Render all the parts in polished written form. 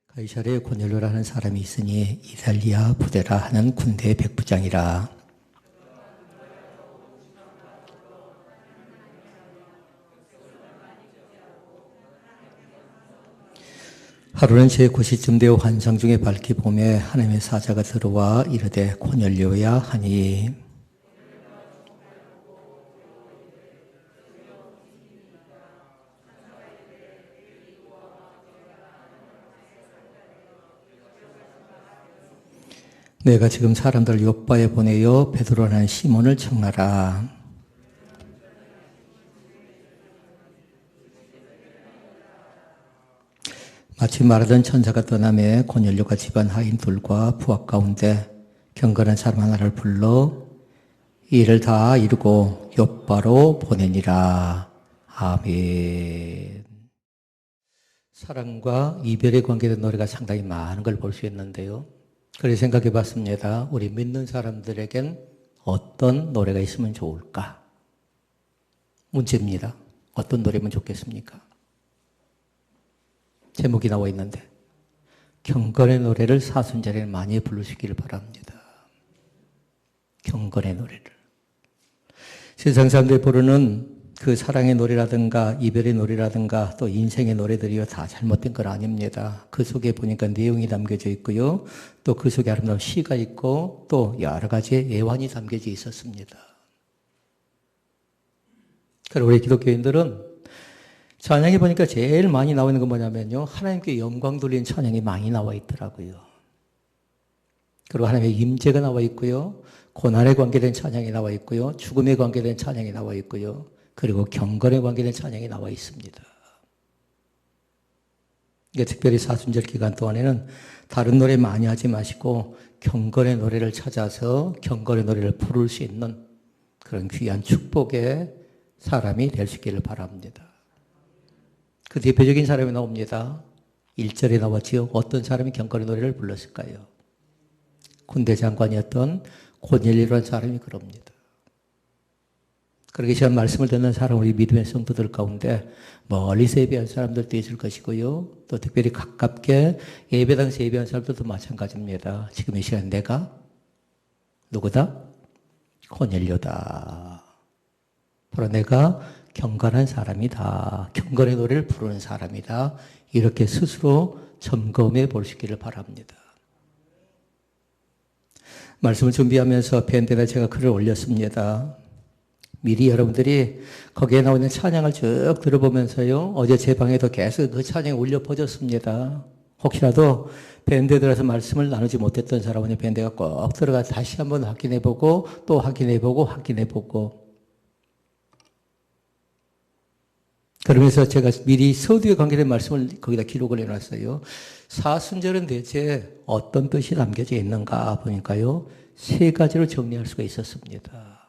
가이사르에 고넬료라는 사람이 있으니 이달리아 부데라 하는 군대의 백부장이라. 하루는 제9시쯤 되어 환상 중에 밝히 보매 하나님의 사자가 들어와 이르되 고넬료야 하니, 내가 지금 사람들을 욥바에 보내어 베드로라는 시몬을 청하라. 마치 말하던 천사가 떠나매 고넬료가 집안 하인들과 부하 가운데 경건한 사람 하나를 불러 이 일을 다 이루고 욥바로 보내니라. 아멘. 사랑과 이별에 관계된 노래가 상당히 많은 걸 볼 수 있는데요. 그래서 생각해 봤습니다. 우리 믿는 사람들에겐 어떤 노래가 있으면 좋을까? 문제입니다. 어떤 노래면 좋겠습니까? 제목이 나와 있는데 경건의 노래를 사순절에 많이 부르시기를 바랍니다. 경건의 노래를. 세상 사람들이 부르는 그 사랑의 노래라든가 이별의 노래라든가 또 인생의 노래들이요 다 잘못된 건 아닙니다. 그 속에 보니까 내용이 담겨져 있고요. 또 그 속에 아름다운 시가 있고 또 여러 가지의 애환이 담겨져 있었습니다. 그리고 우리 기독교인들은 찬양에 보니까 제일 많이 나와 있는 건 뭐냐면요. 하나님께 영광 돌리는 찬양이 많이 나와 있더라고요. 그리고 하나님의 임재가 나와 있고요. 고난에 관계된 찬양이 나와 있고요. 죽음에 관계된 찬양이 나와 있고요. 그리고 경건에 관계된 찬양이 나와 있습니다. 그러니까 특별히 사순절 기간 동안에는 다른 노래 많이 하지 마시고 경건의 노래를 찾아서 경건의 노래를 부를 수 있는 그런 귀한 축복의 사람이 될 수 있기를 바랍니다. 그 대표적인 사람이 나옵니다. 1절에 나왔지요. 어떤 사람이 경건의 노래를 불렀을까요? 군대 장관이었던 고넬료라는 사람이 그럽니다. 그렇게 시간 말씀을 듣는 사람, 우리 믿음의 성도들 가운데 멀리서 예배한 사람들도 있을 것이고요. 또 특별히 가깝게 예배당에서 예배한 사람들도 마찬가지입니다. 지금 이 시간 내가 누구다? 고넬료다. 바로 내가 경건한 사람이다. 경건의 노래를 부르는 사람이다. 이렇게 스스로 점검해 볼 수 있기를 바랍니다. 말씀을 준비하면서 밴드에다 제가 글을 올렸습니다. 미리 여러분들이 거기에 나오는 찬양을 쭉 들어보면서요. 어제 제 방에도 계속 그 찬양이 울려 퍼졌습니다. 혹시라도 밴드에 들어서 말씀을 나누지 못했던 사람은 밴드가 꼭 들어가 다시 한번 확인해보고 또 확인해보고 확인해보고 그러면서 제가 미리 서두에 관계된 말씀을 거기다 기록을 해놨어요. 사순절은 대체 어떤 뜻이 담겨져 있는가 보니까요. 3가지로 정리할 수가 있었습니다.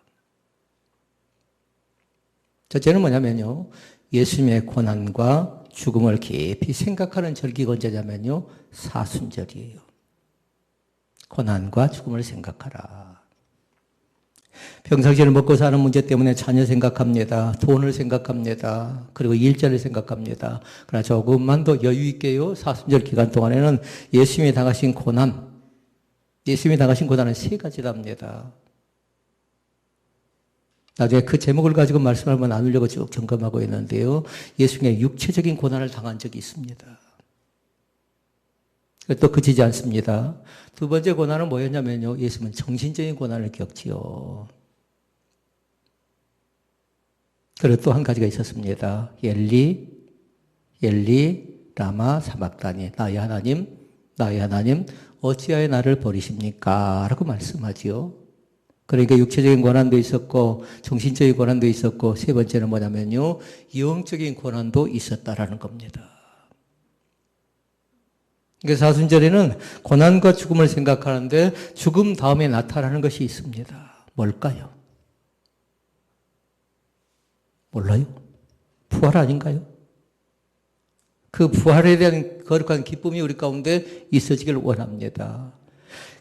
첫째는 뭐냐면요. 예수님의 고난과 죽음을 깊이 생각하는 절기가 언제냐면요. 사순절이에요. 고난과 죽음을 생각하라. 평상시에는 먹고 사는 문제 때문에 자녀 생각합니다. 돈을 생각합니다. 그리고 일자리를 생각합니다. 그러나 조금만 더 여유 있게요. 사순절 기간 동안에는 예수님이 당하신 고난, 예수님이 당하신 고난은 3가지랍니다. 나중에 그 제목을 가지고 말씀을 한번 나누려고 쭉 점검하고 있는데요. 예수님의 육체적인 고난을 당한 적이 있습니다. 또 그치지 않습니다. 2번째 고난은 뭐였냐면요. 예수님은 정신적인 고난을 겪지요. 그리고 또 한 가지가 있었습니다. 엘리 라마 사박다니. 나의 하나님, 어찌하여 나를 버리십니까? 라고 말씀하지요. 그러니까 육체적인 고난도 있었고 정신적인 고난도 있었고 3번째는 뭐냐면요. 영적인 고난도 있었다라는 겁니다. 그러니까 사순절에는 고난과 죽음을 생각하는데 죽음 다음에 나타나는 것이 있습니다. 뭘까요? 몰라요? 부활 아닌가요? 그 부활에 대한 거룩한 기쁨이 우리 가운데 있어지길 원합니다.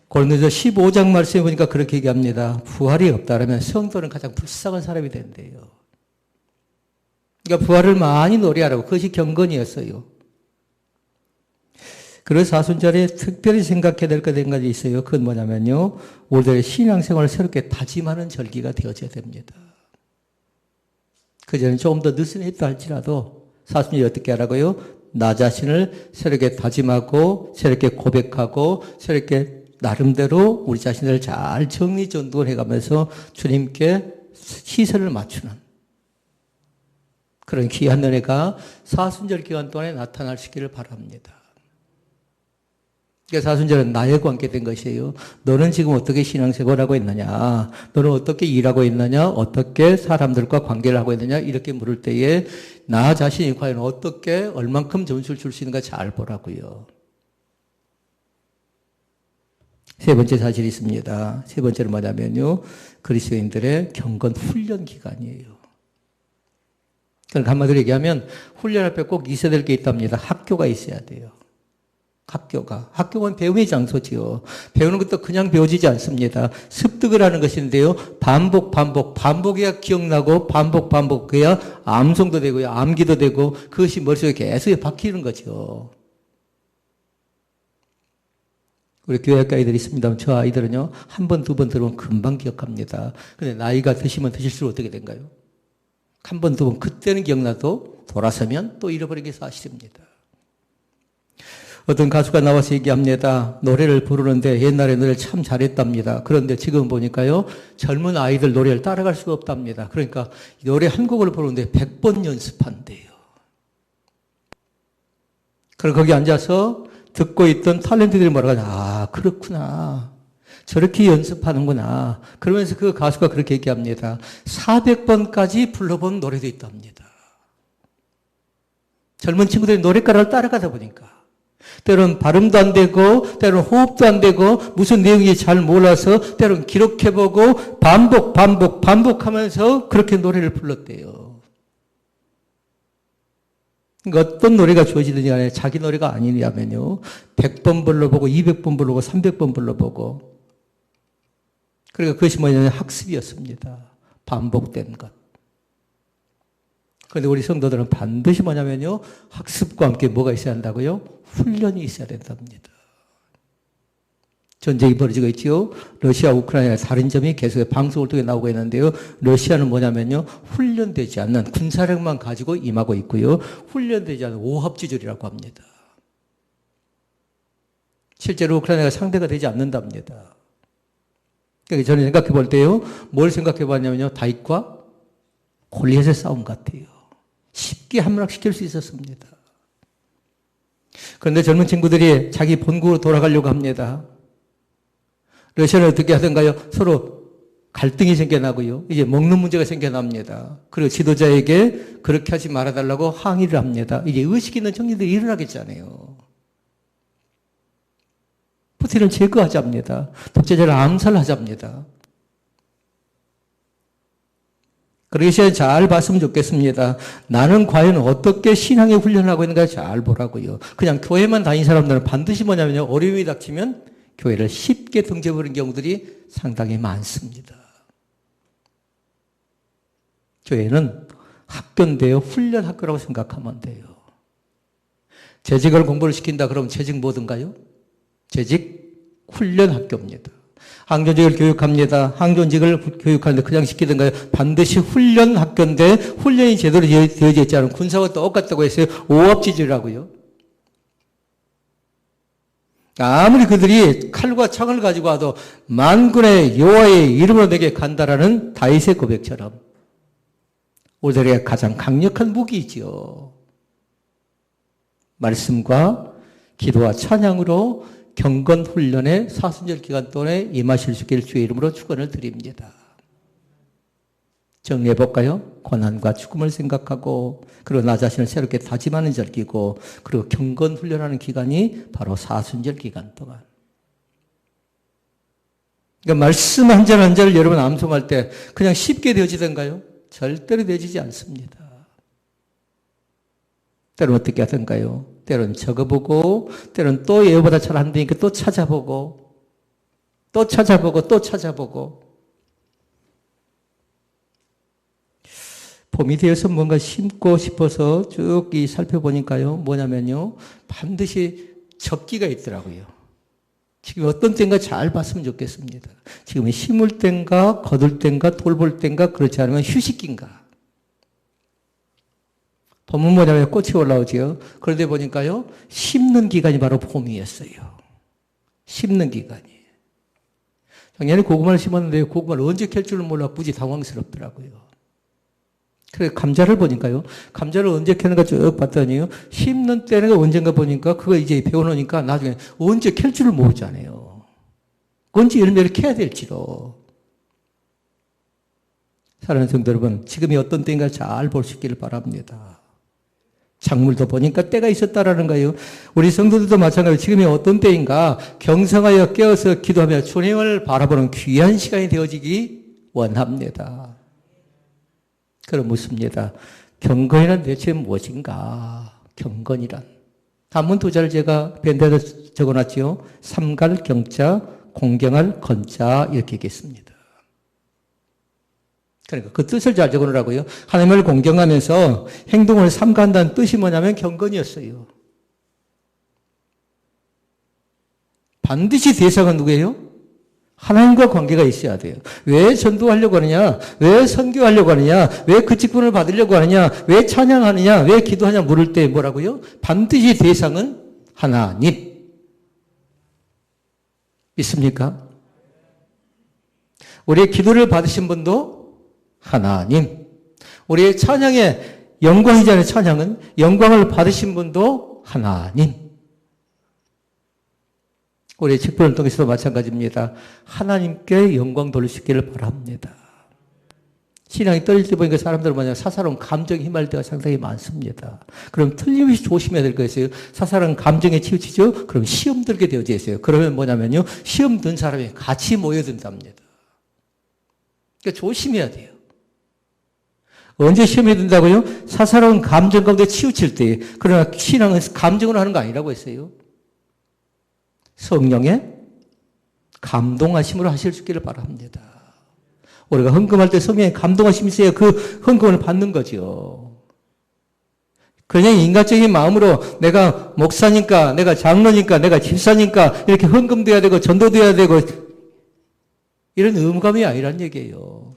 고린도서 15장 말씀해 보니까 그렇게 얘기합니다. 부활이 없다라면 성도는 가장 불쌍한 사람이 된대요. 그러니까 부활을 많이 노래하라고. 그것이 경건이었어요. 그래서 사순절에 특별히 생각해야 될 것 한 가지 있어요. 그건 뭐냐면요. 우리들의 신앙생활을 새롭게 다짐하는 절기가 되어져야 됩니다. 그전에 조금 더 느슨했다 할지라도 사순절이 어떻게 하라고요? 나 자신을 새롭게 다짐하고 새롭게 고백하고 새롭게 나름대로 우리 자신을 잘 정리전도를 해가면서 주님께 시선을 맞추는 그런 귀한 은혜가 사순절 기간 동안에 나타날 수 있기를 바랍니다. 그러니까 사순절은 나에 관계된 것이에요. 너는 지금 어떻게 신앙생활하고 있느냐? 너는 어떻게 일하고 있느냐? 어떻게 사람들과 관계를 하고 있느냐? 이렇게 물을 때에 나 자신이 과연 어떻게 얼만큼 점수를 줄 수 있는가 잘 보라고요. 세 번째 사실이 있습니다. 세 번째는 뭐냐면요. 그리스도인들의 경건 훈련 기간이에요. 그러니까 한마디로 얘기하면 훈련 앞에 꼭 있어야 될 게 있답니다. 학교가 있어야 돼요. 학교는 배움의 장소지요. 배우는 것도 그냥 배워지지 않습니다. 습득을 하는 것인데요. 반복해야 기억나고 반복해야 암송도 되고요. 암기도 되고 그것이 머릿속에 계속 박히는 거죠. 우리 교회 학교 아이들이 있습니다. 저 아이들은요. 한 번, 두 번 들으면 금방 기억합니다. 근데 나이가 드시면 드실수록 어떻게 된가요? 한 번, 두 번 그때는 기억나도 돌아서면 또 잃어버리는 게 사실입니다. 어떤 가수가 나와서 얘기합니다. 노래를 부르는데 옛날에 노래를 참 잘했답니다. 그런데 지금 보니까요. 젊은 아이들 노래를 따라갈 수가 없답니다. 그러니까 노래 한 곡을 부르는데 100번 연습한대요. 그럼 거기 앉아서 듣고 있던 탤런트들이 뭐라고 하냐. 그렇구나. 저렇게 연습하는구나. 그러면서 그 가수가 그렇게 얘기합니다. 400번까지 불러본 노래도 있답니다. 젊은 친구들이 노래가락을 따라가다 보니까. 때로는 발음도 안 되고 때로는 호흡도 안 되고 무슨 내용인지 잘 몰라서 때로는 기록해보고 반복하면서 그렇게 노래를 불렀대요. 그러니까 어떤 노래가 주어지든지 간에 자기 노래가 아니냐면요. 100번 불러보고 200번 불러보고 300번 불러보고 그러니까 그것이 뭐냐면 학습이었습니다. 반복된 것. 그런데 우리 성도들은 반드시 뭐냐면요. 학습과 함께 뭐가 있어야 한다고요? 훈련이 있어야 된답니다. 전쟁이 벌어지고 있죠. 러시아, 우크라이나 다른 점이 계속 방송을 통해 나오고 있는데요. 러시아는 뭐냐면요. 훈련되지 않는 군사력만 가지고 임하고 있고요. 훈련되지 않는 오합지졸이라고 합니다. 실제로 우크라이나가 상대가 되지 않는답니다. 그러니까 저는 생각해 볼 때요. 뭘 생각해 봤냐면요. 다윗과 골리앗의 싸움 같아요. 쉽게 함락시킬 수 있었습니다. 그런데 젊은 친구들이 자기 본국으로 돌아가려고 합니다. 러시아는 어떻게 하던가요? 서로 갈등이 생겨나고요. 이제 먹는 문제가 생겨납니다. 그리고 지도자에게 그렇게 하지 말아달라고 항의를 합니다. 이제 의식 있는 청년들이 일어나겠잖아요. 푸틴을 제거하자입니다. 독재자를 암살하자입니다. 그러시에 잘 봤으면 좋겠습니다. 나는 과연 어떻게 신앙의 훈련을 하고 있는가 잘 보라고요. 그냥 교회만 다닌 사람들은 반드시 뭐냐면요. 어려움이 닥치면 교회를 쉽게 등져버리는 경우들이 상당히 많습니다. 교회는 학교인데요. 훈련 학교라고 생각하면 돼요. 재직을 공부를 시킨다 그러면 재직 뭐든가요? 재직 훈련 학교입니다. 항존직을 교육합니다. 항존직을 교육하는데 그냥 시키던가요? 반드시 훈련 학교인데 훈련이 제대로 되어져 있지 않은 군사와 똑같다고 했어요. 오합지졸이라고요. 아무리 그들이 칼과 창을 가지고 와도 만군의 여호와의 이름으로 내게 간다라는 다윗의 고백처럼 우리들에게 가장 강력한 무기이지요. 말씀과 기도와 찬양으로 경건 훈련의 사순절 기간 동안에 임하실 수 있기를 주의 이름으로 축원을 드립니다. 정리해 볼까요? 고난과 죽음을 생각하고 그리고 나 자신을 새롭게 다짐하는 절기고 그리고 경건 훈련하는 기간이 바로 사순절 기간 동안. 그러니까 말씀 한 절 한 절을 여러분 암송할 때 그냥 쉽게 되어지던가요? 절대로 되어지지 않습니다. 때로는 어떻게 하던가요? 때로는 적어보고 때로는 또 예보다 잘 안 되니까 또 찾아보고 또 찾아보고 봄이 되어서 뭔가 심고 싶어서 쭉 살펴보니까요. 뭐냐면요. 반드시 적기가 있더라고요. 지금 어떤 때인가 잘 봤으면 좋겠습니다. 지금은 심을 때인가, 거둘 때인가, 돌볼 때인가, 그렇지 않으면 휴식기인가. 봄은 뭐냐면 꽃이 올라오지요. 그런데 보니까요, 심는 기간이 바로 봄이었어요. 심는 기간이. 작년에 고구마를 심었는데 고구마를 언제 캘 줄을 몰라 무지 당황스럽더라고요. 그래 감자를 보니까요. 감자를 언제 캐는가 쭉 봤더니요. 심는 때는 언젠가 보니까 그거 이제 배워놓으니까 나중에 언제 캘 줄을 모르잖아요. 언제 열매를 캐야 될지로. 사랑하는 성도 여러분, 지금이 어떤 때인가 잘 볼 수 있기를 바랍니다. 작물도 보니까 때가 있었다라는 거예요. 우리 성도들도 마찬가지로 지금이 어떤 때인가 경성하여 깨어서 기도하며 주님을 바라보는 귀한 시간이 되어지기 원합니다. 그럼 묻습니다. 경건이란 대체 무엇인가? 경건이란. 한문 두 자를 제가 밴드에다 적어놨지요. 삼갈 경자, 공경할 건자 이렇게 얘기했습니다. 그러니까 그 뜻을 잘 적어놓으라고요. 하나님을 공경하면서 행동을 삼가한다는 뜻이 뭐냐면 경건이었어요. 반드시 대상은 누구예요? 하나님과 관계가 있어야 돼요. 왜 전도하려고 하느냐? 왜 선교하려고 하느냐? 왜 그 직분을 받으려고 하느냐? 왜 찬양하느냐? 왜 기도하냐? 물을 때 뭐라고요? 반드시 대상은 하나님. 믿습니까? 우리의 기도를 받으신 분도 하나님. 우리의 찬양의 영광이잖아요. 찬양은 영광을 받으신 분도 하나님. 우리의 직분을 통해서도 마찬가지입니다. 하나님께 영광 돌리시기를 바랍니다. 신앙이 떨어질 때 보니까 사람들은 뭐냐 사사로운 감정에 휘말릴 때가 상당히 많습니다. 그럼 틀림없이 조심해야 될 것이에요. 사사로운 감정에 치우치죠? 그럼 시험 들게 되어져 있어요. 그러면 뭐냐면요. 시험 든 사람이 같이 모여든답니다. 그러니까 조심해야 돼요. 언제 시험에 든다고요? 사사로운 감정 가운데 치우칠 때. 그러나 신앙은 감정으로 하는 거 아니라고 했어요. 성령의 감동하심으로 하실 수 있기를 바랍니다. 우리가 헌금할 때 성령의 감동하심이 있어야 그 헌금을 받는 거죠. 그냥 인간적인 마음으로 내가 목사니까, 내가 장로니까, 내가 집사니까 이렇게 헌금돼야 되고 전도돼야 되고 이런 의무감이 아니란 얘기예요.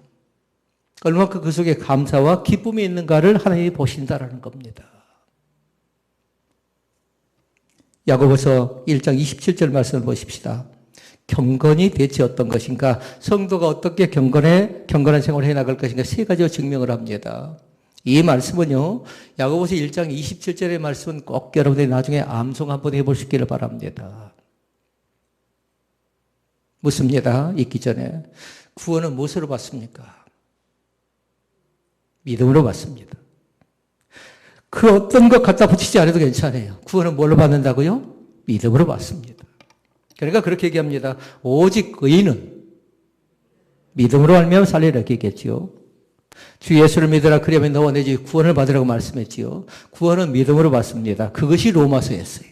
얼마큼 그 속에 감사와 기쁨이 있는가를 하나님이 보신다라는 겁니다. 야고보서 1장 27절 말씀을 보십시다. 경건이 대체 어떤 것인가? 성도가 어떻게 경건한 생활을 해나갈 것인가? 세 가지로 증명을 합니다. 이 말씀은요, 야고보서 1장 27절의 말씀은 꼭 여러분들이 나중에 암송 한번 해보시기를 바랍니다. 묻습니다. 읽기 전에. 구원은 무엇으로 받습니까? 믿음으로 받습니다. 그 어떤 것 갖다 붙이지 않아도 괜찮아요. 구원은 뭘로 받는다고요? 믿음으로 받습니다. 그러니까 그렇게 얘기합니다. 오직 의인은 믿음으로 알면 살리라 이렇게 얘기했지요. 주 예수를 믿으라 그러면 너와 내 집 구원을 받으라고 말씀했지요. 구원은 믿음으로 받습니다. 그것이 로마서였어요.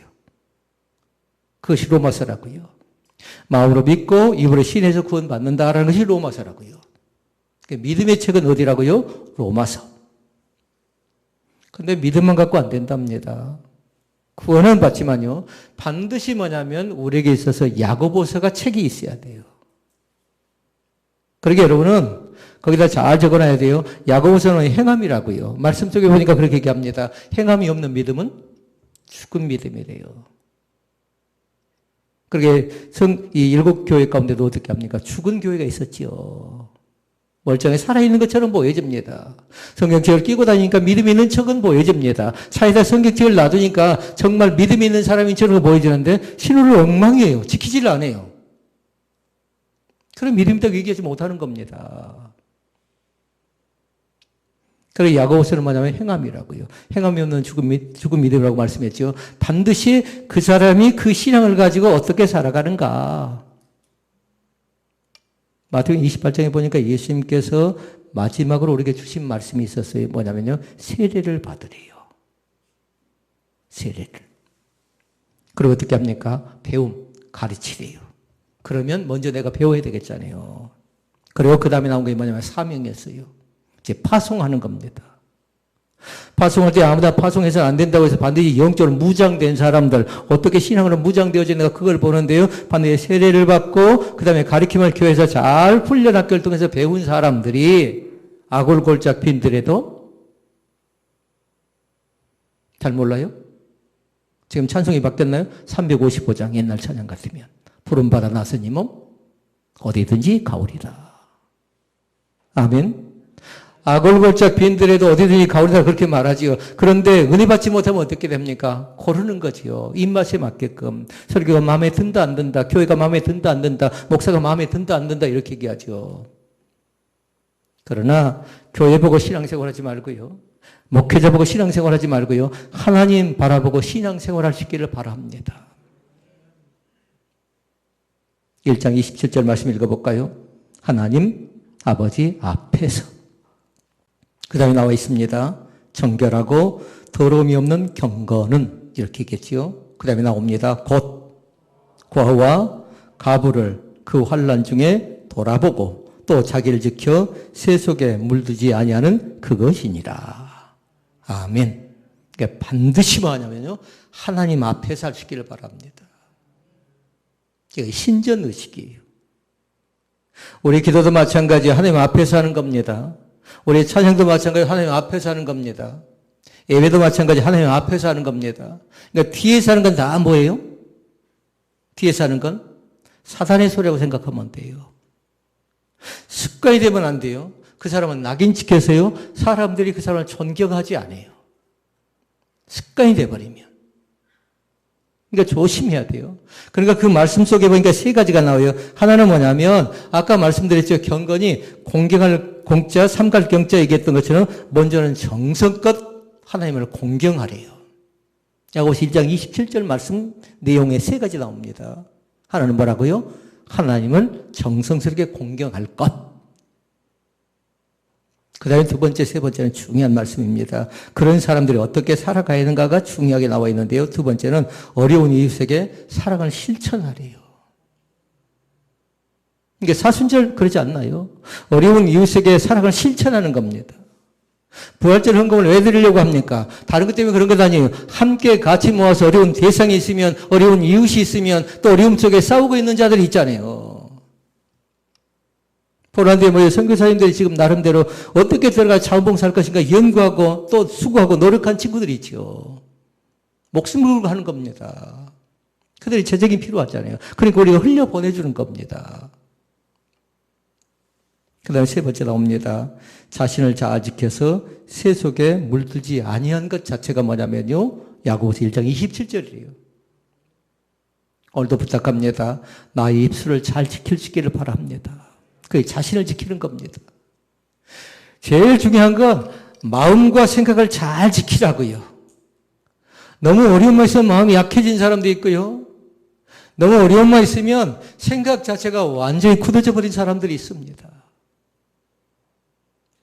그것이 로마서라고요. 마음으로 믿고 입으로 신해서 구원받는다라는 것이 로마서라고요. 믿음의 책은 어디라고요? 로마서. 근데 믿음만 갖고 안 된답니다. 구원은 받지만요. 반드시 뭐냐면 우리에게 있어서 야고보서가 책이 있어야 돼요. 그러게 여러분은 거기다 잘 적어놔야 돼요. 야고보서는 행함이라고요. 말씀 속에 보니까 그렇게 얘기합니다. 행함이 없는 믿음은 죽은 믿음이래요. 그러게 이 7교회 가운데도 어떻게 합니까? 죽은 교회가 있었지요. 멀쩡히 살아있는 것처럼 보여집니다. 성경책을 끼고 다니니까 믿음 있는 척은 보여집니다. 차에다 성경책을 놔두니까 정말 믿음 있는 사람인처럼 보여지는데 신호를 엉망이에요. 지키질 않아요. 그럼 믿음이라고 얘기하지 못하는 겁니다. 그래서 야고보서는 뭐냐면 행함이라고요. 행함이 없는 죽은 믿음이라고 말씀했죠. 반드시 그 사람이 그 신앙을 가지고 어떻게 살아가는가. 마태복음 28장에 보니까 예수님께서 마지막으로 우리에게 주신 말씀이 있었어요. 뭐냐면요. 세례를 받으래요. 세례를. 그리고 어떻게 합니까? 배움, 가르치래요. 그러면 먼저 내가 배워야 되겠잖아요. 그리고 그 다음에 나온 게 뭐냐면 사명이었어요. 이제 파송하는 겁니다. 파송할 때 아무나 파송해서는 안 된다고 해서 반드시 영적으로 무장된 사람들, 어떻게 신앙으로 무장되어지는가 그걸 보는데요. 반드시 세례를 받고 그 다음에 가르침을 교회에서 잘 훈련 학교를 통해서 배운 사람들이 아골골짝 빈들에도 잘 몰라요? 지금 찬송이 바뀌었나요? 355장 옛날 찬양 같으면 푸른바다 나서니 몸 어디든지 가오리라. 아멘. 아골골짝 빈들에도 어디든지 가오리라 그렇게 말하지요. 그런데 은혜 받지 못하면 어떻게 됩니까? 고르는 거지요. 입맛에 맞게끔. 설교가 마음에 든다 안 든다. 교회가 마음에 든다 안 든다. 목사가 마음에 든다 안 든다 이렇게 얘기하죠. 그러나 교회 보고 신앙생활하지 말고요. 목회자 보고 신앙생활하지 말고요. 하나님 바라보고 신앙생활할 수 있기를 바랍니다. 1장 27절 말씀 읽어볼까요? 하나님 아버지 앞에서 그 다음에 나와 있습니다. 정결하고 더러움이 없는 경건은 이렇게 있겠지요. 그 다음에 나옵니다. 곧 과와 가부를 그 환난 중에 돌아보고 또 자기를 지켜 새 속에 물들지 아니하는 그것이니라. 아멘. 그러니까 반드시 뭐 하냐면요. 하나님 앞에서 할 수 있기를 바랍니다. 이게 신전의식이에요. 우리 기도도 마찬가지 하나님 앞에서 하는 겁니다. 우리 찬양도 마찬가지 하나님 앞에서 하는 겁니다. 예배도 마찬가지 하나님 앞에서 하는 겁니다. 그러니까 뒤에서 하는 건 다 뭐예요? 뒤에서 하는 건 사단의 소리라고 생각하면 돼요. 습관이 되면 안 돼요. 그 사람은 낙인 찍혀서요. 사람들이 그 사람을 존경하지 않아요. 습관이 돼버리면. 그러니까 조심해야 돼요. 그러니까 그 말씀 속에 보니까 세 가지가 나와요. 하나는 뭐냐면 아까 말씀드렸죠. 경건이 공경할 공자, 삼갈 경자 얘기했던 것처럼 먼저는 정성껏 하나님을 공경하래요. 야고보서 1장 27절 말씀 내용에 세 가지 나옵니다. 하나는 뭐라고요? 하나님을 정성스럽게 공경할 것. 그 다음에 두 번째, 세 번째는 중요한 말씀입니다. 그런 사람들이 어떻게 살아가야 하는가가 중요하게 나와 있는데요. 두 번째는 어려운 이웃에게 사랑을 실천하래요. 이게 사순절 그러지 않나요? 어려운 이웃에게 사랑을 실천하는 겁니다. 부활절 헌금을 왜 드리려고 합니까? 다른 것 때문에 그런 것 아니에요. 함께 같이 모아서 어려운 대상이 있으면, 어려운 이웃이 있으면, 또 어려움 속에 싸우고 있는 자들이 있잖아요. 포란드에 모여 선교사님들이 지금 나름대로 어떻게 들어가 자원봉사할 것인가 연구하고 또 수고하고 노력한 친구들이 있죠. 목숨을 걸고 하는 겁니다. 그들이 재정이 필요하잖아요. 그러니까 우리가 흘려보내주는 겁니다. 그 다음에 세 번째 나옵니다. 자신을 잘 지켜서 새 속에 물들지 아니한 것 자체가 뭐냐면요. 야고보서 1장 27절이에요. 오늘도 부탁합니다. 나의 입술을 잘 지킬 수 있기를 바랍니다. 그 자신을 지키는 겁니다. 제일 중요한 건 마음과 생각을 잘 지키라고요. 너무 어려움만 있으면 마음이 약해진 사람도 있고요. 너무 어려움만 있으면 생각 자체가 완전히 굳어져 버린 사람들이 있습니다.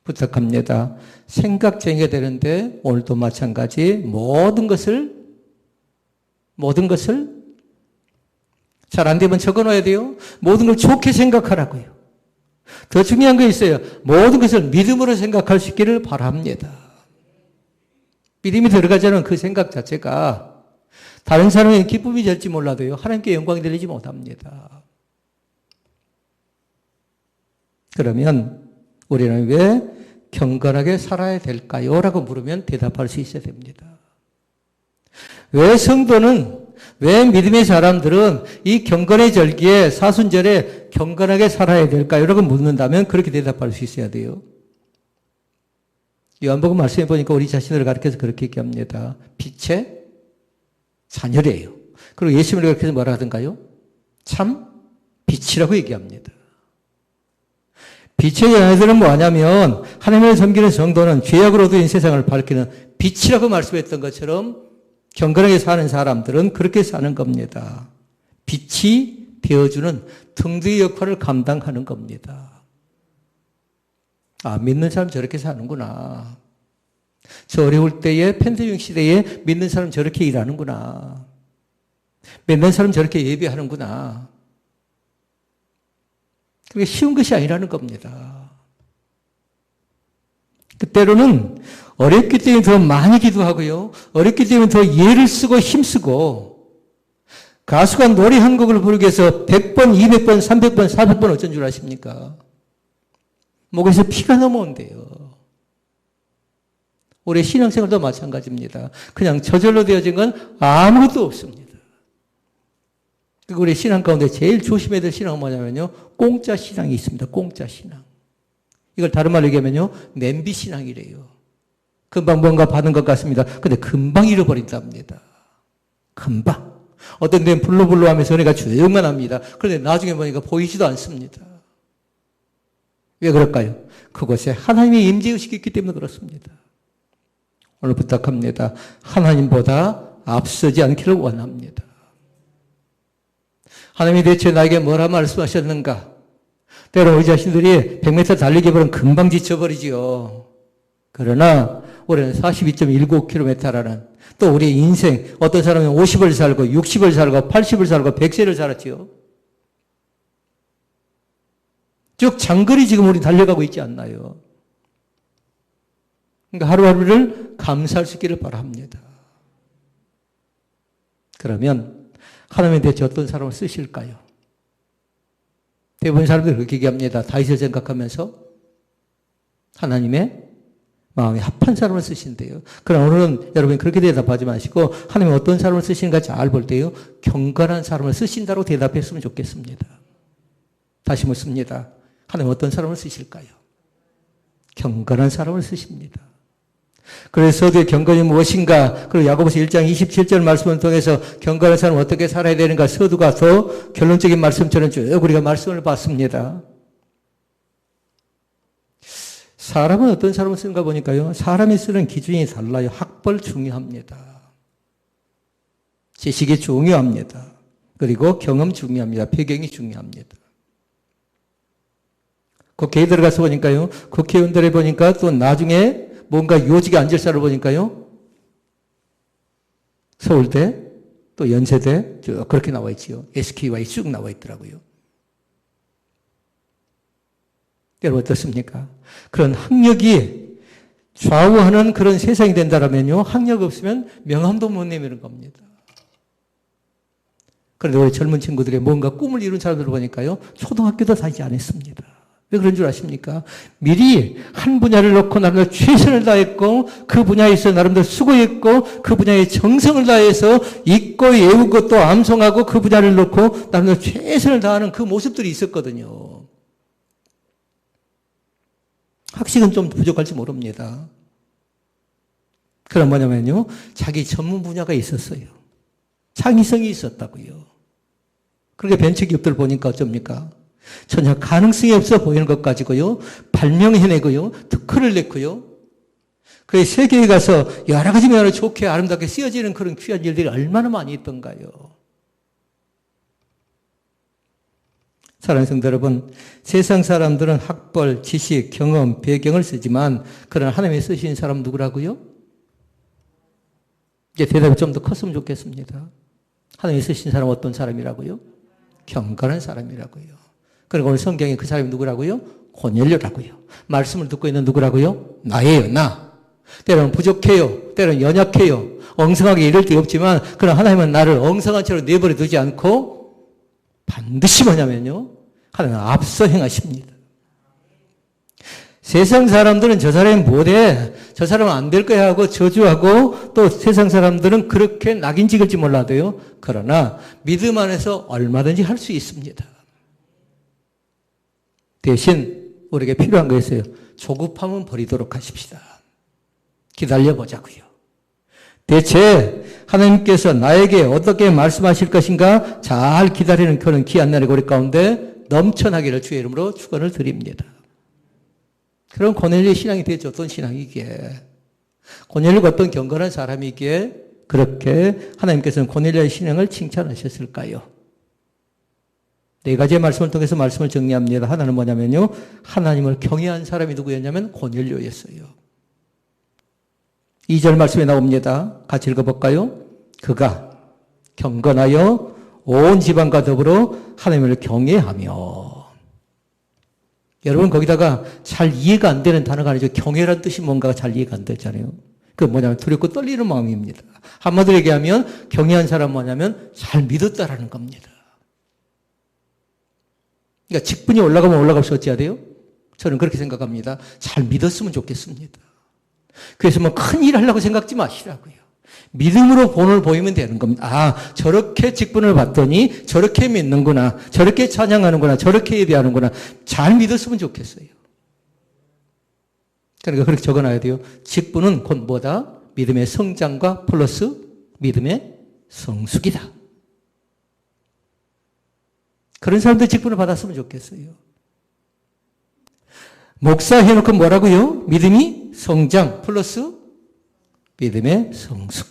부탁합니다. 생각쟁이가 되는데 오늘도 마찬가지 모든 것을 잘 안 되면 적어놔야 돼요. 모든 걸 좋게 생각하라고요. 더 중요한 거 있어요. 모든 것을 믿음으로 생각할 수 있기를 바랍니다. 믿음이 들어가지 않은 그 생각 자체가 다른 사람에게 기쁨이 될지 몰라도요. 하나님께 영광이 되지 못합니다. 그러면 우리는 왜 경건하게 살아야 될까요? 라고 물으면 대답할 수 있어야 됩니다. 왜 성도는, 왜 믿음의 사람들은 이 경건의 절기에 사순절에 경건하게 살아야 될까요? 라고 묻는다면 그렇게 대답할 수 있어야 돼요. 요한복음 말씀해 보니까 우리 자신을 가르쳐서 그렇게 얘기합니다. 빛의 자녀래요. 그리고 예수님을 가르쳐서 뭐라 하던가요? 참 빛이라고 얘기합니다. 빛의 자녀들은 뭐하냐면 하나님을 섬기는 성도는 죄악으로 어두운 세상을 밝히는 빛이라고 말씀했던 것처럼 경건하게 사는 사람들은 그렇게 사는 겁니다. 빛이 되어주는 등대의 역할을 감당하는 겁니다. 아, 믿는 사람 저렇게 사는구나. 저 어려울 때에 팬데믹 시대에 믿는 사람 저렇게 일하는구나. 믿는 사람 저렇게 예배하는구나. 그게 쉬운 것이 아니라는 겁니다. 때로는 어렵기 때문에 더 많이 기도하고요. 어렵기 때문에 더 예를 쓰고 힘쓰고 가수가 노래 한 곡을 부르기 위해서 100번, 200번, 300번, 400번 어쩐 줄 아십니까? 목에서 피가 넘어온대요. 우리 신앙생활도 마찬가지입니다. 그냥 저절로 되어진 건 아무것도 없습니다. 우리 신앙 가운데 제일 조심해야 될 신앙은 뭐냐면요. 공짜 신앙이 있습니다. 공짜 신앙. 이걸 다른 말로 얘기하면요. 냄비 신앙이래요. 금방 뭔가 받은 것 같습니다. 근데 금방 잃어버린답니다. 금방. 어떤 데는 불로불로 하면서 은혜가 조용만 합니다. 그런데 나중에 보니까 보이지도 않습니다. 왜 그럴까요? 그곳에 하나님의 임재의식이 있기 때문에 그렇습니다. 오늘 부탁합니다. 하나님보다 앞서지 않기를 원합니다. 하나님이 대체 나에게 뭐라 말씀하셨는가? 때로 우리 자신들이 100m 달리기 보면 금방 지쳐버리지요. 그러나 올해는 42.19km라는 또 우리의 인생, 어떤 사람은 50을 살고 60을 살고 80을 살고 100세를 살았지요. 쭉 장거리 지금 우리 달려가고 있지 않나요? 그러니까 하루하루를 감사할 수 있기를 바랍니다. 그러면 하나님이 대체 어떤 사람을 쓰실까요? 대부분 사람들이 그렇게 얘기합니다. 다윗을 생각하면서 하나님의 마음에 합한 사람을 쓰신대요. 그럼 오늘은 여러분이 그렇게 대답하지 마시고 하나님이 어떤 사람을 쓰시는가 잘 볼 때요. 경건한 사람을 쓰신다고 대답했으면 좋겠습니다. 다시 묻습니다. 하나님 어떤 사람을 쓰실까요? 경건한 사람을 쓰십니다. 그래서 서두에 경건이 무엇인가? 그리고 야고보서 1장 27절 말씀을 통해서 경건한 사람은 어떻게 살아야 되는가? 서두가 더 결론적인 말씀처럼 쭉 우리가 말씀을 봤습니다. 사람은 어떤 사람을 쓰는가 보니까요. 사람이 쓰는 기준이 달라요. 학벌 중요합니다. 지식이 중요합니다. 그리고 경험 중요합니다. 배경이 중요합니다. 국회에 들어가서 보니까요. 국회의원들에 보니까 또 나중에 뭔가 요직에 앉을 사람을 보니까요. 서울대, 또 연세대, 쭉 그렇게 나와 있지요. SKY 쭉 나와 있더라고요. 여러분 어떻습니까? 그런 학력이 좌우하는 그런 세상이 된다면요. 학력 없으면 명함도 못 내미는 겁니다. 그런데 우리 젊은 친구들이 뭔가 꿈을 이룬 사람들을 보니까요. 초등학교도 다니지 않았습니다. 왜 그런 줄 아십니까? 미리 한 분야를 놓고 나름대로 최선을 다했고 그 분야에서 나름대로 수고했고 그 분야에 정성을 다해서 읽고 외우고 또 암송하고 그 분야를 놓고 나름대로 최선을 다하는 그 모습들이 있었거든요. 학식은 좀 부족할지 모릅니다. 그럼 뭐냐면요. 자기 전문 분야가 있었어요. 창의성이 있었다고요. 그렇게 벤처기업들 보니까 어쩝니까? 전혀 가능성이 없어 보이는 것 가지고요. 발명해내고요. 특허를 냈고요. 그 세계에 가서 여러 가지 면으로 좋게 아름답게 쓰여지는 그런 귀한 일들이 얼마나 많이 있던가요. 사랑하는 성도 여러분, 세상 사람들은 학벌, 지식, 경험, 배경을 쓰지만 그러나 하나님이 쓰신 사람 누구라고요? 이제 대답이 좀 더 컸으면 좋겠습니다. 하나님이 쓰신 사람 어떤 사람이라고요? 경건한 사람이라고요. 그리고 오늘 성경에 그 사람이 누구라고요? 고넬료라고요. 말씀을 듣고 있는 누구라고요? 나예요, 나. 때로는 부족해요. 때로는 연약해요. 엉성하게 이럴 때 없지만 그러나 하나님은 나를 엉성한 채로 내버려 두지 않고 반드시 뭐냐면요. 하나님은 앞서 행하십니다. 세상 사람들은 저 사람이 못해. 저 사람은 안 될 거야 하고 저주하고 또 세상 사람들은 그렇게 낙인 찍을지 몰라도요. 그러나 믿음 안에서 얼마든지 할 수 있습니다. 대신 우리에게 필요한 거 있어요. 조급함은 버리도록 하십시다. 기다려보자고요. 대체 하나님께서 나에게 어떻게 말씀하실 것인가 잘 기다리는 그런 귀한 날의 우리 가운데 넘쳐나기를 주의 이름으로 축원을 드립니다. 그럼 고넬료의 신앙이 되죠. 어떤 신앙이기에. 고넬료가 어떤 경건한 사람이기에 그렇게 하나님께서는 고넬료의 신앙을 칭찬하셨을까요? 네 가지의 말씀을 통해서 말씀을 정리합니다. 하나는 뭐냐면요. 하나님을 경외한 사람이 누구였냐면 고넬료였어요. 2절 말씀에 나옵니다. 같이 읽어볼까요? 그가 경건하여 온 지방과 더불어 하나님을 경외하며. 여러분 거기다가 잘 이해가 안 되는 단어가 아니죠. 경외란 뜻이 뭔가가 잘 이해가 안 되잖아요. 그 뭐냐면 두렵고 떨리는 마음입니다. 한마디로 얘기하면 경외한 사람 뭐냐면 잘 믿었다라는 겁니다. 그러니까 직분이 올라가면 올라갈수록 어찌해야 돼요? 저는 그렇게 생각합니다. 잘 믿었으면 좋겠습니다. 그래서 뭐 큰 일 하려고 생각지 마시라고요. 믿음으로 본을 보이면 되는 겁니다. 아, 저렇게 직분을 받더니 저렇게 믿는구나. 저렇게 찬양하는구나. 저렇게 예배하는구나. 잘 믿었으면 좋겠어요. 그러니까 그렇게 적어놔야 돼요. 직분은 곧 뭐다? 믿음의 성장과 플러스 믿음의 성숙이다. 그런 사람들 직분을 받았으면 좋겠어요. 목사 해놓고 뭐라고요? 믿음이 성장 플러스 믿음의 성숙.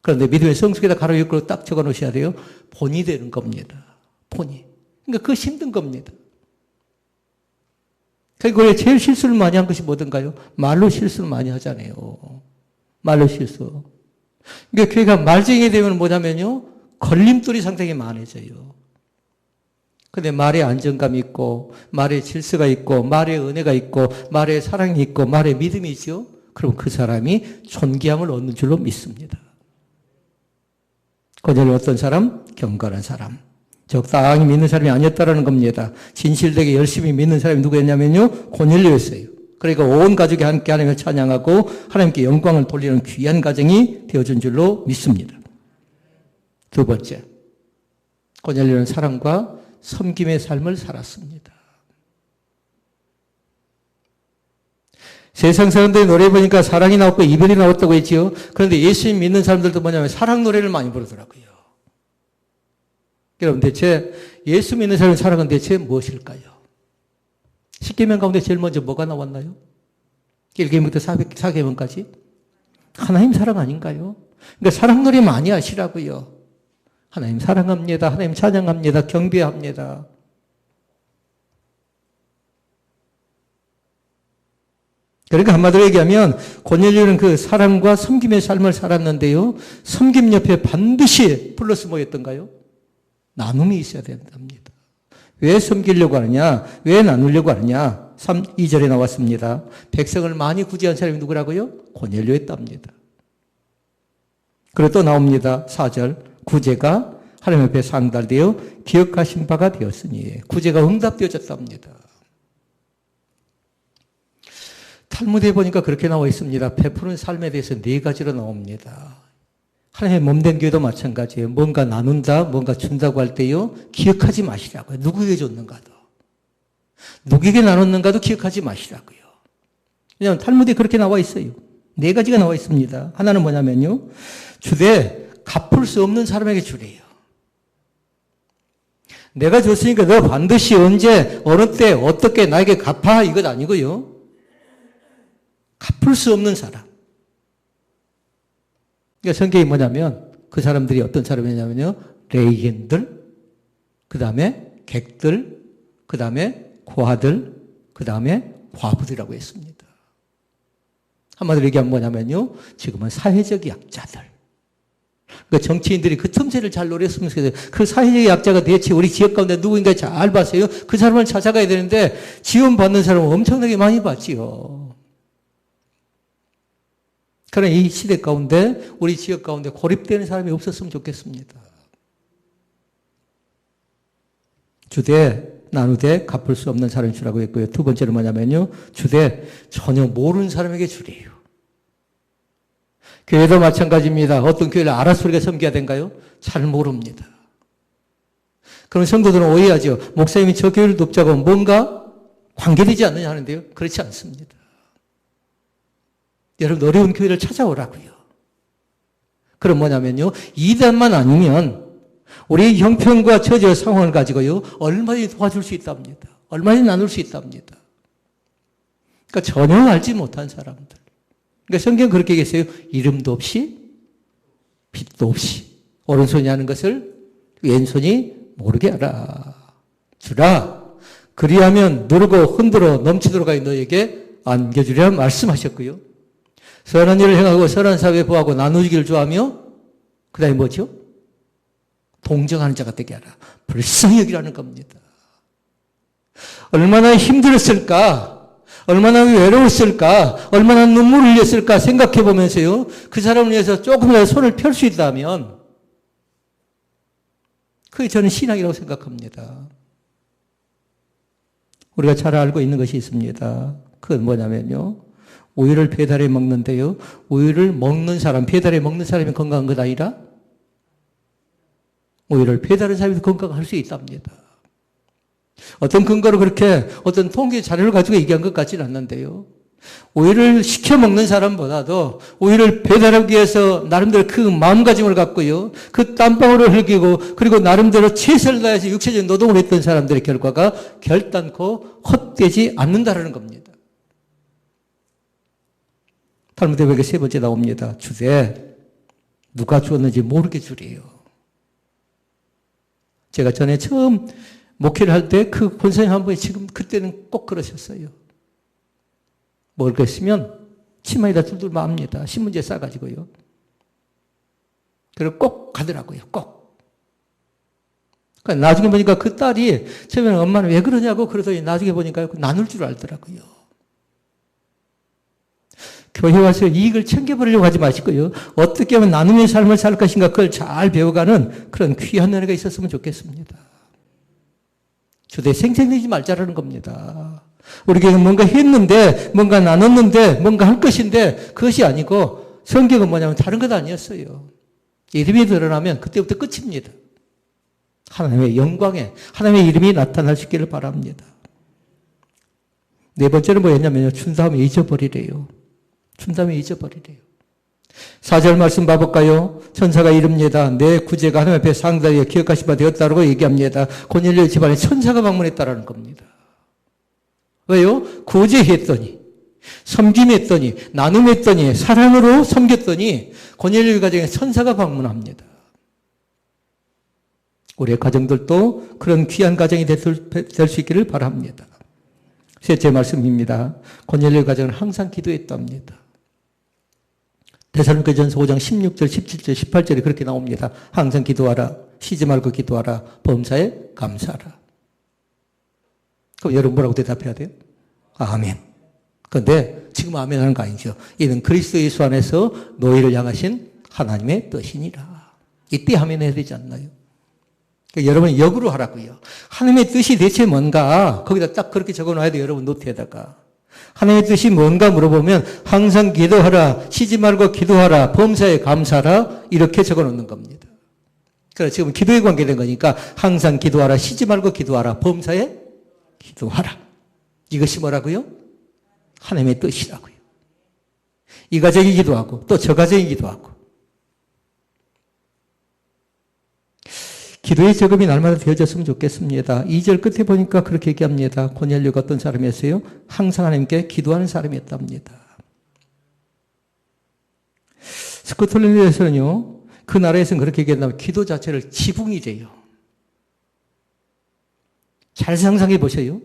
그런데 믿음의 성숙에다 가로 옆으로 딱 적어 놓으셔야 돼요. 본이 되는 겁니다. 본이. 그러니까 그거 힘든 겁니다. 그리고 제일 실수를 많이 한 것이 뭐든가요? 말로 실수를 많이 하잖아요. 말로 실수. 그러니까 교회가 말쟁이 되면 뭐냐면요. 걸림돌이 상당히 많아져요. 근데 말에 안정감이 있고, 말에 질서가 있고, 말에 은혜가 있고, 말에 사랑이 있고, 말에 믿음이 있죠? 그럼 그 사람이 존귀함을 얻는 줄로 믿습니다. 고넬료 어떤 사람? 경건한 사람. 적당히 믿는 사람이 아니었다라는 겁니다. 진실되게 열심히 믿는 사람이 누구였냐면요? 고넬료였어요. 그러니까 온 가족이 함께 하나님을 찬양하고 하나님께 영광을 돌리는 귀한 가정이 되어준 줄로 믿습니다. 두 번째, 고넬료는 사랑과 섬김의 삶을 살았습니다. 세상 사람들이 노래 보니까 사랑이 나왔고 이별이 나왔다고 했지요. 그런데 예수님 믿는 사람들도 뭐냐면 사랑 노래를 많이 부르더라고요. 여러분 대체 예수 믿는 사람의 사랑은 대체 무엇일까요? 10계명 가운데 제일 먼저 뭐가 나왔나요? 1계명부터 4계명까지? 하나님 사랑 아닌가요? 그러니까 사랑 노래 많이 하시라고요. 하나님 사랑합니다. 하나님 찬양합니다. 경배합니다. 그러니까 한마디로 얘기하면 고넬료는 그 사랑과 섬김의 삶을 살았는데요. 섬김 옆에 반드시 플러스 뭐였던가요? 나눔이 있어야 된답니다. 왜 섬기려고 하느냐? 왜 나누려고 하느냐? 2절에 나왔습니다. 백성을 많이 구제한 사람이 누구라고요? 고넬료였답니다. 그리고 또 나옵니다. 4절. 구제가 하나님 앞에 상달되어 기억하신 바가 되었으니 구제가 응답되어졌답니다. 탈무드에 보니까 그렇게 나와 있습니다. 베푸는 삶에 대해서 4가지로 나옵니다. 하나님의 몸된 교회도 마찬가지예요. 뭔가 나눈다, 뭔가 준다고 할 때요. 기억하지 마시라고요. 누구에게 줬는가도. 누구에게 나눴는가도 기억하지 마시라고요. 왜냐하면 탈무드에 그렇게 나와 있어요. 4가지가 나와 있습니다. 하나는 뭐냐면요. 주되 갚을 수 없는 사람에게 주래요. 내가 줬으니까 너 반드시 언제, 어느 때, 어떻게 나에게 갚아? 이것 아니고요. 갚을 수 없는 사람. 그러니까 성경이 뭐냐면 그 사람들이 어떤 사람이냐면요. 레이겐들, 그 다음에 객들, 그 다음에 고아들, 그 다음에 과부들이라고 했습니다. 한마디로 얘기하면 뭐냐면요. 지금은 사회적 약자들. 그러니까 정치인들이 그 틈새를 잘 노렸으면 좋겠어요. 그 사회적 약자가 대체 우리 지역 가운데 누구인가 잘 봐서요. 그 사람을 찾아가야 되는데 지원받는 사람은 엄청나게 많이 받지요. 그러나 이 시대 가운데 우리 지역 가운데 고립되는 사람이 없었으면 좋겠습니다. 주되 나누되 갚을 수 없는 사람이 주라고 했고요. 두 번째는 뭐냐면요. 주되 전혀 모르는 사람에게 주래요. 교회도 마찬가지입니다. 어떤 교회를 알아서 우리가 섬겨야 된가요? 잘 모릅니다. 그럼 성도들은 오해하죠. 목사님이 저 교회를 돕자고 뭔가 관계되지 않느냐 하는데요. 그렇지 않습니다. 여러분 어려운 교회를 찾아오라고요. 그럼 뭐냐면요. 이단만 아니면 우리 형편과 처지의 상황을 가지고요. 얼마든지 도와줄 수 있답니다. 얼마든지 나눌 수 있답니다. 그러니까 전혀 알지 못한 사람들. 그러니까 성경은 그렇게 얘기했어요. 이름도 없이 빛도 없이 오른손이 하는 것을 왼손이 모르게 하라. 주라. 그리하면 누르고 흔들어 넘치도록 하여 너에게 안겨주리라 말씀하셨고요. 선한 일을 행하고 선한 사회에 보하고 나누기를 좋아하며 그 다음에 뭐죠? 동정하는 자가 되게 하라. 불쌍히 여기라는 겁니다. 얼마나 힘들었을까? 얼마나 외로웠을까? 얼마나 눈물을 흘렸을까? 생각해 보면서요. 그 사람을 위해서 조금이라도 손을 펼 수 있다면 그게 저는 신앙이라고 생각합니다. 우리가 잘 알고 있는 것이 있습니다. 그건 뭐냐면요. 우유를 배달해 먹는데요. 우유를 먹는 사람, 배달해 먹는 사람이 건강한 것 아니라 우유를 배달하는 사람이 건강할 수 있답니다. 어떤 근거로 그렇게 어떤 통계 자료를 가지고 얘기한 것 같지는 않는데요. 우유를 시켜 먹는 사람보다도 우유를 배달하기 위해서 나름대로 그 마음가짐을 갖고요. 그 땀방울을 흘리고 그리고 나름대로 최선을 다해서 육체적인 노동을 했던 사람들의 결과가 결단코 헛되지 않는다라는 겁니다. 탈무드 백에 세 번째 나옵니다. 주되 누가 주었는지 모르게 주리요. 제가 전에 처음 목회를 할 때 그 권사님 한 분이 지금 그때는 꼭 그러셨어요. 뭘 그랬으면 치마에다 뚫뚫 맙니다. 신문지에 싸가지고요. 그리고 꼭 가더라고요. 꼭. 그러니까 나중에 보니까 그 딸이 처음에는 엄마는 왜 그러냐고 그러더니 나중에 보니까 나눌 줄 알더라고요. 교회 와서 이익을 챙겨버리려고 하지 마시고요. 어떻게 하면 나누는 삶을 살 것인가 그걸 잘 배워가는 그런 귀한 은혜가 있었으면 좋겠습니다. 주대 생생내지 말자라는 겁니다. 우리 교회는 뭔가 했는데, 뭔가 나눴는데, 뭔가 할 것인데 그것이 아니고 성경은 뭐냐면 다른 것 아니었어요. 이름이 드러나면 그때부터 끝입니다. 하나님의 영광에 하나님의 이름이 나타날 수 있기를 바랍니다. 네 번째는 뭐였냐면요. 준 다음에 잊어버리래요. 준 다음에 잊어버리래요. 4절 말씀 봐볼까요? 천사가 이릅니다. 내 구제가 하나님 앞에 상달에 기억하신 바 되었다고 얘기합니다. 고넬료 집안에 천사가 방문했다라는 겁니다. 왜요? 구제했더니, 섬김했더니, 나눔했더니, 사랑으로 섬겼더니 고넬료 가정에 천사가 방문합니다. 우리의 가정들도 그런 귀한 가정이 될 수 있기를 바랍니다. 셋째 말씀입니다. 고넬료 가정은 항상 기도했답니다. 데살로니가전서 5장 16절, 17절, 18절에 그렇게 나옵니다. 항상 기도하라. 쉬지 말고 기도하라. 범사에 감사하라. 그럼 여러분 뭐라고 대답해야 돼요? 아멘. 그런데 지금 아멘 하는 거 아니죠. 이는 그리스도 예수 안에서 너희를 향하신 하나님의 뜻이니라. 이때 아멘 해야 되지 않나요? 그러니까 여러분이 역으로 하라고요. 하나님의 뜻이 대체 뭔가 거기다 딱 그렇게 적어놔야 돼요. 여러분 노트에다가. 하나님의 뜻이 뭔가 물어보면 항상 기도하라, 쉬지 말고 기도하라, 범사에 감사하라 이렇게 적어놓는 겁니다. 그래서 지금 기도에 관계된 거니까 항상 기도하라, 쉬지 말고 기도하라, 범사에 기도하라. 이것이 뭐라고요? 하나님의 뜻이라고요. 이 가정이 기도하고 또 저 가정이 기도하고 기도의 적음이 날마다 되어졌으면 좋겠습니다. 2절 끝에 보니까 그렇게 얘기합니다. 고넬료가 어떤 사람이었어요? 항상 하나님께 기도하는 사람이었답니다. 스코틀랜드에서는요, 그 나라에서는 그렇게 얘기한다면 기도 자체를 지붕이래요. 잘 상상해 보세요.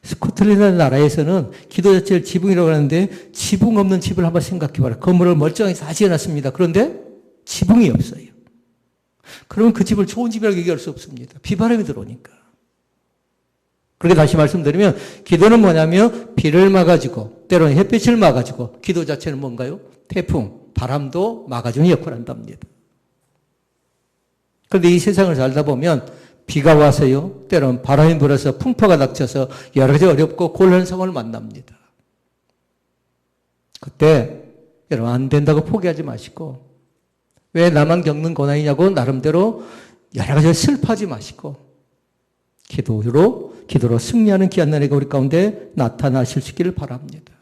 스코틀랜드 나라에서는 기도 자체를 지붕이라고 하는데 지붕 없는 집을 한번 생각해 봐라. 건물을 멀쩡하게 다 지어놨습니다. 그런데 지붕이 없어요. 그러면 그 집을 좋은 집이라고 얘기할 수 없습니다. 비바람이 들어오니까. 그렇게 다시 말씀드리면 기도는 뭐냐면 비를 막아주고 때로는 햇빛을 막아주고 기도 자체는 뭔가요? 태풍, 바람도 막아주는 역할을 한답니다. 그런데 이 세상을 살다 보면 비가 와서요. 때로는 바람이 불어서 풍파가 닥쳐서 여러 가지 어렵고 곤란한 상황을 만납니다. 그때 여러분 안 된다고 포기하지 마시고 왜 나만 겪는 고난이냐고 나름대로 여러 가지 슬퍼하지 마시고 기도로 승리하는 귀한 은혜가 우리 가운데 나타나실 수 있기를 바랍니다.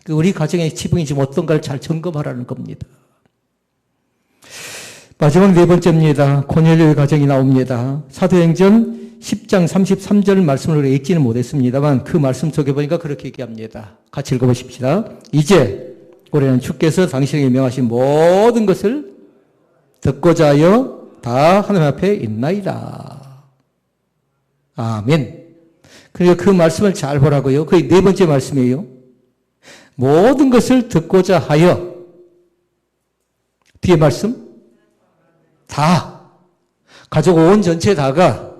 우리 가정의 지붕이 지금 어떤가를 잘 점검하라는 겁니다. 마지막 네 번째입니다. 고넬료의 가정이 나옵니다. 사도행전 10장 33절 말씀을 읽지는 못했습니다만 그 말씀 속에 보니까 그렇게 얘기합니다. 같이 읽어보십시다. 이제 올해는 주께서 당신에게 명하신 모든 것을 듣고자 하여 다 하나님 앞에 있나이다. 아멘. 그러니까 그 말씀을 잘 보라고요. 그게 네 번째 말씀이에요. 모든 것을 듣고자 하여. 뒤에 말씀? 다. 가족 온 전체 다가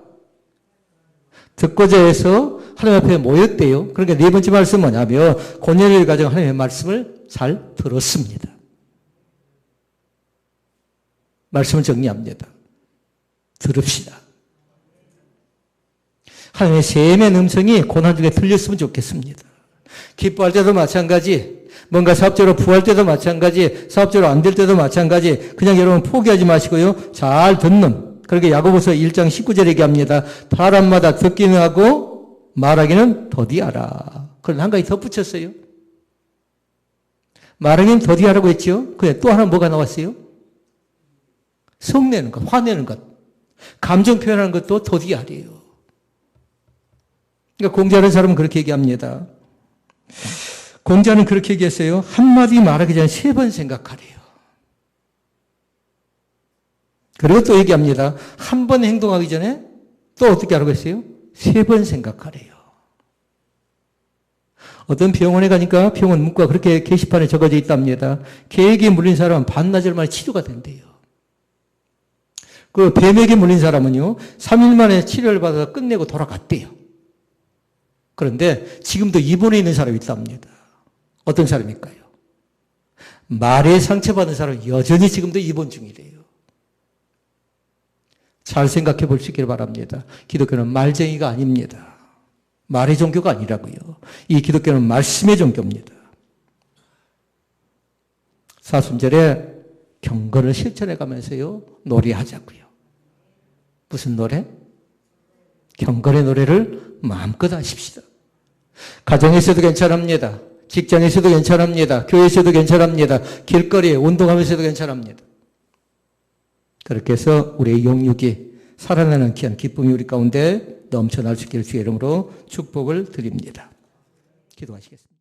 듣고자 해서 하나님 앞에 모였대요. 그러니까 네 번째 말씀은 뭐냐면 고넬료의 가정 하나님의 말씀을 잘 들었습니다. 말씀을 정리합니다. 들읍시다. 하나님의 셈의 음성이 고난 중에 들렸으면 좋겠습니다. 기뻐할 때도 마찬가지, 뭔가 사업적으로 부할 때도 마찬가지, 사업적으로 안 될 때도 마찬가지, 그냥 여러분 포기하지 마시고요. 잘 듣는. 그렇게 야고보서 1장 19절에 얘기합니다. 사람마다 듣기는 하고 말하기는 더디하라. 그런데 한 가지 덧붙였어요. 말하기는 더디하라고 했죠. 그래, 또 하나 뭐가 나왔어요? 성내는 것, 화내는 것, 감정 표현하는 것도 더디하래요. 그러니까 공자라는 사람은 그렇게 얘기합니다. 공자는 그렇게 얘기했어요. 한마디 말하기 전에 3번 생각하래요. 그리고 또 얘기합니다. 한 번 행동하기 전에 또 어떻게 하라고 했어요? 3번 생각하래요. 어떤 병원에 가니까 병원 문구가 그렇게 게시판에 적어져 있답니다. 계획에 물린 사람은 반나절 만에 치료가 된대요. 그 뱀에게 물린 사람은요, 3일 만에 치료를 받아서 끝내고 돌아갔대요. 그런데 지금도 입원해 있는 사람이 있답니다. 어떤 사람일까요? 말에 상처받은 사람은 여전히 지금도 입원 중이래요. 잘 생각해 볼 수 있기를 바랍니다. 기독교는 말쟁이가 아닙니다. 말의 종교가 아니라고요. 이 기독교는 말씀의 종교입니다. 사순절에 경건을 실천해 가면서요, 노래하자고요. 무슨 노래? 경건의 노래를 마음껏 하십시다. 가정에서도 괜찮습니다. 직장에서도 괜찮습니다. 교회에서도 괜찮습니다. 길거리에 운동하면서도 괜찮습니다. 그렇게 해서 우리의 영육이 살아나는 귀한 기쁨이 우리 가운데 넘쳐날 수 있기를 주의 이름으로 축복을 드립니다. 기도하시겠습니다.